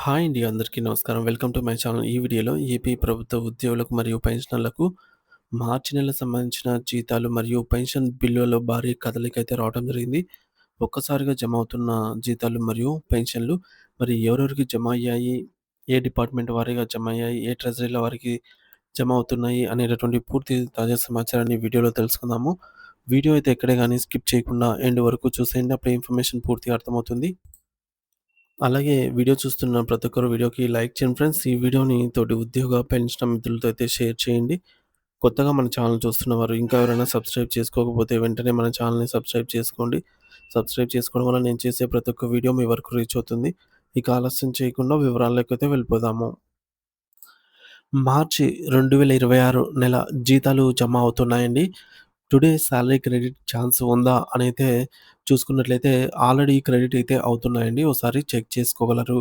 Hi అండి. అందరికీ నమస్కారం. Welcome to my channel. ఈ వీడియోలో ఏపీ ప్రభుత్వ ఉద్యోగులకు మరియు పెన్షనర్లకు మార్చి నెలకు సంబంధించిన జీతాలు మరియు పెన్షన్ బిల్లులో భారీ కదలికైతే రావడం జరిగింది. ఒక్కసారిగా జమ అవుతున్న జీతాలు మరియు పెన్షన్లు మరి ఎవరెవరికి జమ అయ్యాయి? ఏ డిపార్ట్‌మెంట్ వారీగా జమ అయ్యాయి? ఏ ట్రెజరీల వారికి జమ అవుతున్నాయి? అనేటటువంటి పూర్తి తాజా సమాచారాన్ని వీడియోలో తెలుసుకుందాము. వీడియో అయితే ఎక్కడే గాని స్కిప్ చేయకుండా ఎండ్ వరకు చూసేయండి. అప్పుడే ఇన్ఫర్మేషన్ పూర్తిగా అర్థమవుతుంది. అలాగే వీడియో చూస్తున్న ప్రతి ఒక్కరు వీడియోకి లైక్ చేయండి ఫ్రెండ్స్. ఈ వీడియోని తోటి ఉద్యోగ, పెన్షన్ మిత్రులతో అయితే షేర్ చేయండి. కొత్తగా మన ఛానల్ చూస్తున్నవారు ఇంకా ఎవరైనా సబ్స్క్రైబ్ చేసుకోకపోతే వెంటనే మన ఛానల్‌ని సబ్స్క్రైబ్ చేసుకోండి. సబ్స్క్రైబ్ చేసుకోవడం వల్ల నేను చేసే ప్రతి ఒక్క వీడియో మీ వరకు రీచ్ అవుతుంది. ఇక ఆలస్యం చేయకుండా వివరాల్లోకైతే వెళ్ళిపోదాము. మార్చి 2026 నెల జీతాలు జమ అవుతున్నాయండి. టుడే సాలరీ క్రెడిట్ ఛాన్స్ ఉందా అనైతే చూసుకున్నట్లయితే ఆల్రెడీ క్రెడిట్ అయితే అవుతున్నాయండి. ఓసారి చెక్ చేసుకోగలరు.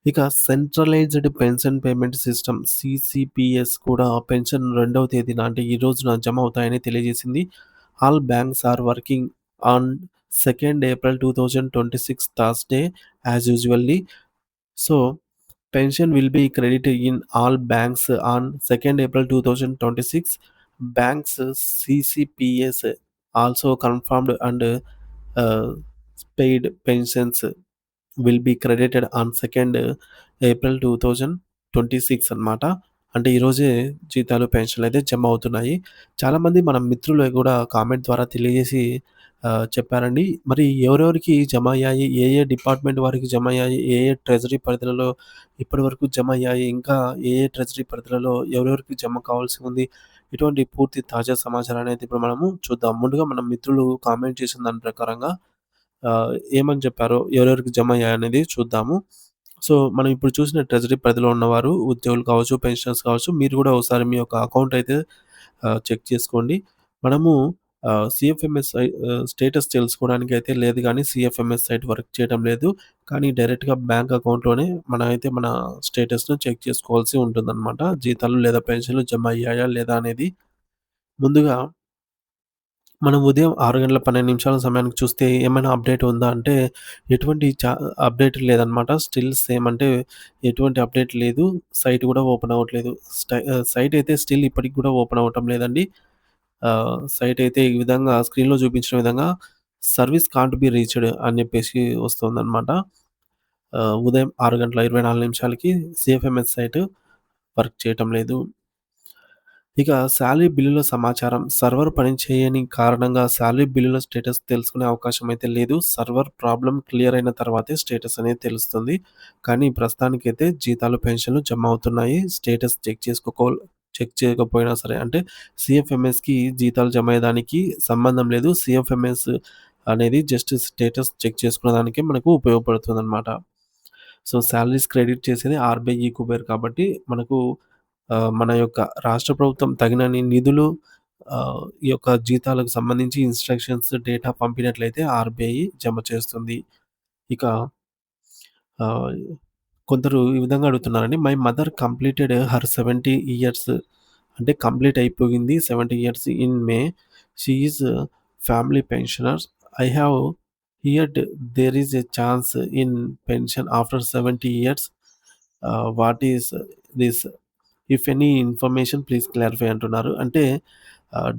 ఇక సెంట్రలైజ్డ్ పెన్షన్ పేమెంట్ సిస్టమ్ సీసీపీఎస్ కూడా పెన్షన్ 2వ తేదీన అంటే ఈ రోజున జమ అవుతాయని తెలియజేసింది. All banks are working on 2nd April 2026 Thursday as usually. So, pension will be credited in all banks on 2nd April 2026. Banks CCPS also confirmed and uh, paid pensions will be credited on 2nd April 2026 అనమాట. అంటే ఈరోజే జీతాలు, పెన్షన్‌లయితే జమ అవుతున్నాయి. చాలామంది మన మిత్రులు గూడా కామెంట్ ద్వారా తెలియజేసి చెప్పారండి. మరి ఎవరెవరికి జమ అయ్యాయి? ఏ ఏ డిపార్ట్‌మెంట్ వారికి జమ అయ్యాయి? ఏ ఏ ట్రెజరీ పరిధిలలో ఇప్పటివరకు జమ అయ్యాయి? ఇంకా ఏ ఏ ట్రెజరీ పరిధిలలో ఎవరెవరికి జమ కావాల్సి ఉంది? ఇటువంటి పూర్తి తాజా సమాచారాన్ని అయితే ఇప్పుడు మనము చూద్దాం. ముందుగా మన మిత్రులు కామెంట్ చేసిన దాని ప్రకారంగా ఏమని చెప్పారో, ఎవరెవరికి జమ అయ్యాయనేది చూద్దాము. సో, మనం ఇప్పుడు చూసిన ట్రెజరీ పరిధిలో ఉన్నవారు ఉద్యోగులు కావచ్చు, పెన్షనర్స్ కావచ్చు, మీరు గూడా ఒకసారి మీ యొక్క అకౌంట్ అయితే చెక్ చేసుకోండి. మనము సీఎఫ్ఎంఎస్ స్టేటస్ తెలుసుకోవడానికైతే లేదు గానీ, సీఎఫ్ఎంఎస్ సైట్ వర్క్ చేయడం లేదు. కానీ డైరెక్ట్‌గా బ్యాంక్ అకౌంట్‌లోనే మనమైతే మన స్టేటస్‌ను చెక్ చేసుకోవాల్సి ఉంటుందనమాట. జీతాలు లేదా పెన్షన్‌లు జమ అయ్యాయా లేదా అనేది. ముందుగా మనం ఉదయం 6 గంటల 12 నిమిషాల సమయానికి చూస్తే ఏమైనా అప్డేట్ ఉందా అంటే, ఎటువంటి అప్డేట్ లేదనమాట. స్టిల్ సేమ్ అంటే ఎటువంటి అప్డేట్ లేదు. సైట్ గూడా ఓపెన్ అవ్వట్లేదు. సైట్ అయితే స్టిల్ ఇప్పటికి గూడా ఓపెన్ అవ్వటం లేదండి. సైట్ అయితే ఈ విధంగా స్క్రీన్‌లో చూపించిన విధంగా సర్విస్ కాంట్ బి రీచ్డ్ అని జెప్పేసి వస్తుందనమాట. ఉదయం 6 గంటల 24 నిమిషాలకి సీఎఫ్ఎంఎస్ సైట్ వర్క్ చేయటం లేదు. ఇక సాలరీ బిల్లుల సమాచారం సర్వర్ పనిచేయని కారణంగా సాలరీ బిల్లుల స్టేటస్ తెలుసుకునే అవకాశం అయితే లేదు. సర్వర్ ప్రాబ్లమ్ క్లియర్ అయిన తర్వాతే స్టేటస్ అనేది తెలుస్తుంది. కానీ ప్రస్తుతానికైతే జీతాలు, పెన్షన్‌లు జమ అవుతున్నాయి. స్టేటస్ చెక్ చేయకపోయినా సరే అంటే సీఎఫ్ఎంఎస్‌కి జీతాలు జమ అయ్యేదానికి సంబంధం లేదు. సీఎఫ్ఎంఎస్ అనేది జస్ట్ స్టేటస్ చెక్ చేసుకునే దానికే మనకు ఉపయోగపడుతుందనమాట. సో, సాలరీస్ క్రెడిట్ చేసేది ఆర్‌బీఐ ఈకుబేర్ కాబట్టి మనకు మన యొక్క రాష్ట్ర ప్రభుత్వం తగినన్ని నిధులు ఈ యొక్క జీతాలకు సంబంధించి ఇన్‌స్ట్రక్షన్స్, డేటా పంపినట్లయితే ఆర్‌బీఐ జమ చేస్తుంది. ఇక ఆహ్, కొందరు ఈ విధంగా అడుగుతున్నారండి. My mother completed her 70 years అంటే కంప్లీట్ అయిపోయింది. 70 years in May. She is family pensioner. I have heard there is a chance in pension after 70 years. What is this? If any information please clarify అంటున్నారు. అంటే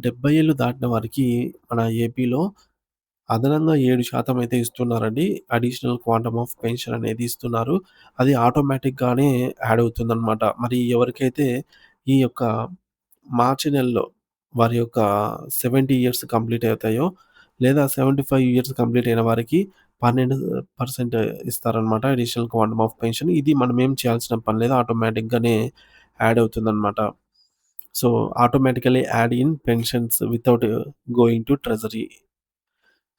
70 ఏళ్ళు దాటిన వారికి మన ఏపీలో అదనంగా 7% అయితే ఇస్తున్నారండి. అడిషనల్ క్వాంటమ్ ఆఫ్ పెన్షన్ అనేది ఇస్తున్నారు. అది ఆటోమేటిక్‌గానే యాడ్ అవుతుందనమాట. మరి ఎవరికైతే ఈ యొక్క మార్చి నెలలో వారి యొక్క 70 ఇయర్స్ కంప్లీట్ అవుతాయో లేదా 75 ఇయర్స్ కంప్లీట్ అయిన వారికి 12% ఇస్తారనమాట అడిషనల్ క్వాంటమ్ ఆఫ్ పెన్షన్. ఇది మనం ఏం చేయాల్సిన పని లేదు. ఆటోమేటిక్‌గానే యాడ్ అవుతుందనమాట. So, automatically add in pensions without going to treasury.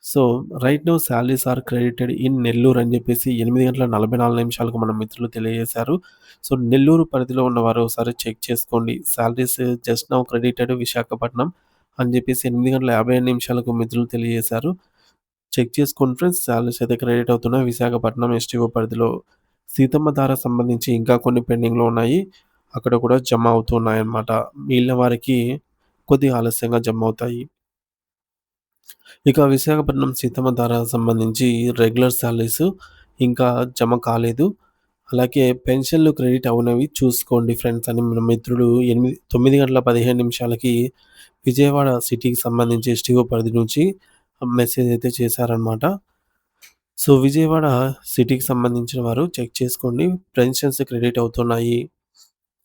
So, right now salaries are credited in Nellore అని జెప్పేసి 8 గంటల 44 నిమిషాలకు మన మిత్రులు తెలియజేశారు. సో, నెల్లూరు పరిధిలో ఉన్నవారు ఒకసారి చెక్ చేసుకోండి. Salaries just now credited Visakhapatnam అని జెప్పేసి 8 గంటల 55 నిమిషాలకు మిత్రులు తెలియజేశారు. చెక్ చేసుకోండి ఫ్రెండ్స్. సాలరీస్ అయితే క్రెడిట్ అవుతున్నాయి. విశాఖపట్నం ఎస్టీఓ పరిధిలో. సీతమ్మ ధార సంబంధించి ఇంకా కొన్ని పెండింగ్‌లో ఉన్నాయి. అక్కడ కూడా జమ అవుతున్నాయన్నమాట. మిగిలిన వారికి కొద్దిగా ఆలస్యంగా జమ అవుతాయి. ఇక విశాఖపట్నం సీతమ్మ ధార సంబంధించి రెగ్యులర్ సాలరీస్ ఇంకా జమ కాలేదు. అలాగే పెన్షన్‌లు క్రెడిట్ అవునవి చూసుకోండి ఫ్రెండ్స్ అని మన మిత్రుడు 9 గంటల 15 నిమిషాలకి విజయవాడ సిటీకి సంబంధించి ఎస్టీఓ పరిధి నుంచి మెసేజ్ అయితే చేశారనమాట. సో, విజయవాడ సిటీకి సంబంధించిన వారు చెక్ చేసుకోండి. పెన్షన్స్ క్రెడిట్ అవుతున్నాయి.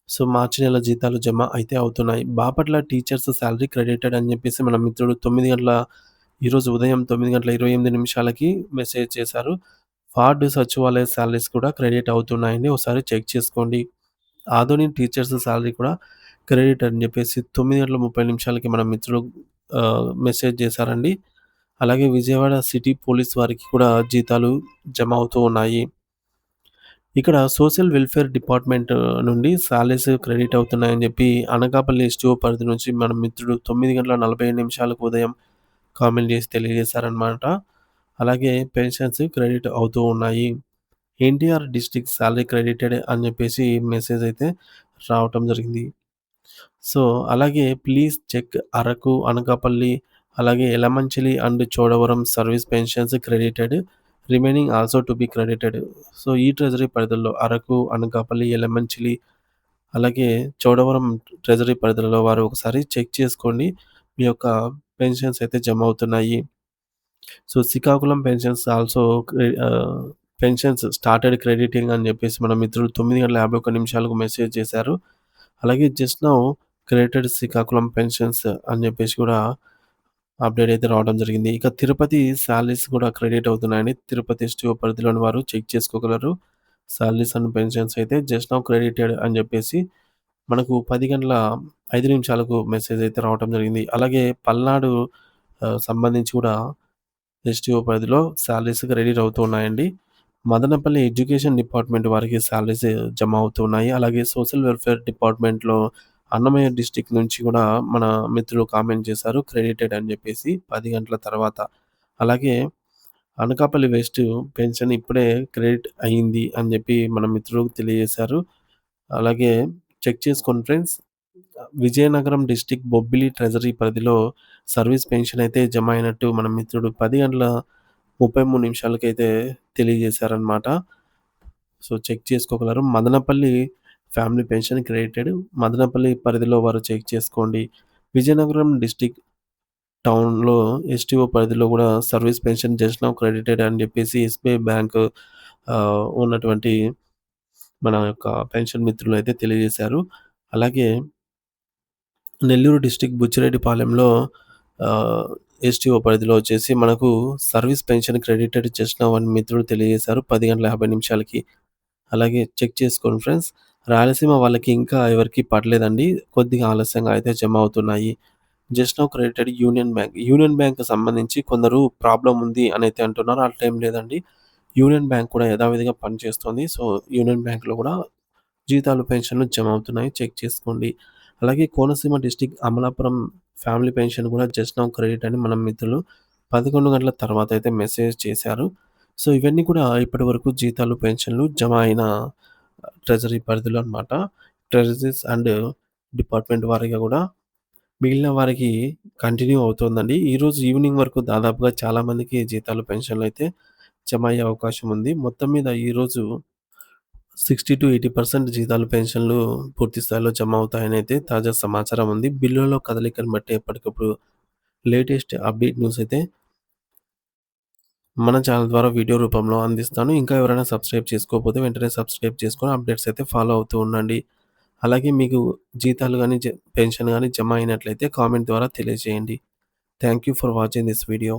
సో, మార్చి నెల జీతాలు జమ అయితే అవుతున్నాయి. బాపట్ల టీచర్స్ సాలరీ క్రెడిటెడ్ అని చెప్పేసి మన మిత్రుడు 9 గంటల ఈరోజు ఉదయం 9 గంటల 28 నిమిషాలకి మెసేజ్ చేశారు. వార్డు సచివాలయ సాలరీస్ కూడా క్రెడిట్ అవుతున్నాయండి. ఒకసారి చెక్ చేసుకోండి. ఆదోని టీచర్స్ సాలరీ కూడా క్రెడిట్ అని చెప్పేసి 9 గంటల 30 నిమిషాలకి మన మిత్రులు మెసేజ్ చేశారండి. అలాగే విజయవాడ సిటీ పోలీస్ వారికి కూడా జీతాలు జమ అవుతూ ఉన్నాయి. ఇక్కడ సోషల్ వెల్ఫేర్ డిపార్ట్‌మెంట్ నుండి సాలరీస్ క్రెడిట్ అవుతున్నాయని చెప్పి అనకాపల్లి ఎస్టీఓ పరిధి నుంచి మన మిత్రుడు 9 గంటల 45 నిమిషాలకు ఉదయం కామెంట్ చేసి తెలియజేశారనమాట. అలాగే పెన్షన్స్ క్రెడిట్ అవుతూ ఉన్నాయి. ఎన్టీఆర్ డిస్ట్రిక్ట్ సాలరీ క్రెడిటెడ్ అని చెప్పేసి మెసేజ్ అయితే రావటం జరిగింది. సో, అలాగే ప్లీజ్ చెక్ అరకు, అనకాపల్లి, అలాగే Yelamanchili and Chodavaram service pensions credited. Remaining also to be credited. So, ఈ ట్రెజరీ పరిధుల్లో అరకు, అనకాపల్లి, యలమంచిలి, అలాగే చోడవరం ట్రెజరీ పరిధులలో వారు ఒకసారి చెక్ చేసుకోండి. మీ యొక్క పెన్షన్స్ అయితే జమ అవుతున్నాయి. So, Srikakulam pensions also pensions started crediting అని చెప్పేసి మన మిత్రుడు 9 గంటల 51 నిమిషాలకు మెసేజ్ చేశారు. అలాగే just now credited Srikakulam pensions అని చెప్పేసి కూడా అప్డేట్ అయితే రావడం జరిగింది. ఇక తిరుపతి సాలరీస్ కూడా క్రెడిట్ అవుతున్నాయండి. తిరుపతి ఎస్టీఓ పరిధిలోని వారు చెక్ చేసుకోగలరు. సాలరీస్ అండ్ పెన్షన్స్ అయితే జస్ట్ నౌ క్రెడిటెడ్ అని చెప్పేసి మనకు 10 గంటల 5 నిమిషాలకు మెసేజ్ అయితే రావటం జరిగింది. అలాగే పల్నాడు సంబంధించి కూడా ఎస్టీఓ పరిధిలో సాలరీస్ క్రెడిట్ అవుతూ ఉన్నాయండి. మదనపల్లి ఎడ్యుకేషన్ డిపార్ట్మెంట్ వారికి సాలరీస్ జమ అవుతున్నాయి. అలాగే సోషల్ వెల్ఫేర్ డిపార్ట్మెంట్‌లో అన్నమయ్య డిస్ట్రిక్ట్ నుంచి కూడా మన మిత్రులు కామెంట్ చేశారు. క్రెడిటెడ్ అని చెప్పేసి 10 గంటల తర్వాత. అలాగే అనకాపల్లి వెస్ట్ పెన్షన్ ఇప్పుడే క్రెడిట్ అయింది అని చెప్పి మన మిత్రులు తెలియజేశారు. అలాగే చెక్ చేసుకోండి friends. Vizianagaram district Bobbili treasury పరిధిలో సర్వీస్ పెన్షన్ అయితే జమ అయినట్టు మన మిత్రుడు 10 గంటల 33 నిమిషాలకైతే తెలియజేశారనమాట. సో, చెక్ చేసుకోగలరు. Madanapalle family pension credited. Madanapalle పరిధిలో వారు చెక్ చేసుకోండి. విజయనగరం డిస్ట్రిక్ట్ టౌన్‌లో ఎస్టీఓ పరిధిలో కూడా service pension just now credited అని చెప్పేసి ఎస్‌బీఐ బ్యాంక్ ఉన్నటువంటి మన యొక్క పెన్షన్ మిత్రులైతే తెలియజేశారు. అలాగే నెల్లూరు డిస్ట్రిక్ట్ బుచ్చిరెడ్డిపాలెంలో ఆహ్, ఎస్టీఓ పరిధిలో వచ్చేసి మనకు service pension credited just now అని మిత్రులు తెలియజేశారు 10 గంటల 50 నిమిషాలకి. అలాగే చెక్ చేసుకోండి ఫ్రెండ్స్. రాయలసీమ వాళ్ళకి ఇంకా ఎవరికీ పడలేదండి. కొద్దిగా ఆలస్యంగా అయితే జమ అవుతున్నాయి. Just now credited union bank. Union బ్యాంక్‌కి సంబంధించి కొందరు ప్రాబ్లమ్ ఉంది అనైతే అంటున్నారు. అట్లా ఏం లేదండి. యూనియన్ బ్యాంక్ కూడా యథావిధిగా పనిచేస్తుంది. సో, యూనియన్ బ్యాంక్‌లో కూడా జీతాలు, పెన్షన్‌లు జమ అవుతున్నాయి. చెక్ చేసుకోండి. అలాగే Konaseema district Amalapuram family pension కూడా జస్ట్ నౌ క్రెడిట్ అని మన మిత్రులు 11 గంటల తర్వాత అయితే మెసేజ్ చేశారు. సో, ఇవన్నీ కూడా ఇప్పటివరకు జీతాలు, పెన్షన్‌లు జమ అయిన ట్రెజరీ పరిధిలో అనమాట. ట్రెజరీస్ అండ్ డిపార్ట్మెంట్ వారీగా కూడా మిగిలిన వారికి కంటిన్యూ అవుతోందండి. ఈరోజు ఈవినింగ్ వరకు దాదాపుగా చాలామందికి జీతాలు, పెన్షన్‌లయితే జమ అయ్యే అవకాశం ఉంది. మొత్తం మీద ఈరోజు 60-80% జీతాలు, పెన్షన్‌లు పూర్తి స్థాయిలో జమ అవుతాయనైతే తాజా సమాచారం ఉంది. బిల్లులలో కదలికను బట్టి ఎప్పటికప్పుడు లేటెస్ట్ అప్డేట్ న్యూస్ అయితే మన ఛానల్ ద్వారా వీడియో రూపంలో అందిస్తాను. ఇంకా ఎవరైనా సబ్స్క్రైబ్ చేసుకోకపోతే వెంటనే సబ్స్క్రైబ్ చేసుకొని అప్డేట్స్ అయితే ఫాలో అవుతూ ఉండండి. అలాగే మీకు జీతాలు గాని, పెన్షన్ గాని జమ అయినట్లయితే కామెంట్ ద్వారా తెలియజేయండి. Thank you for watching this video.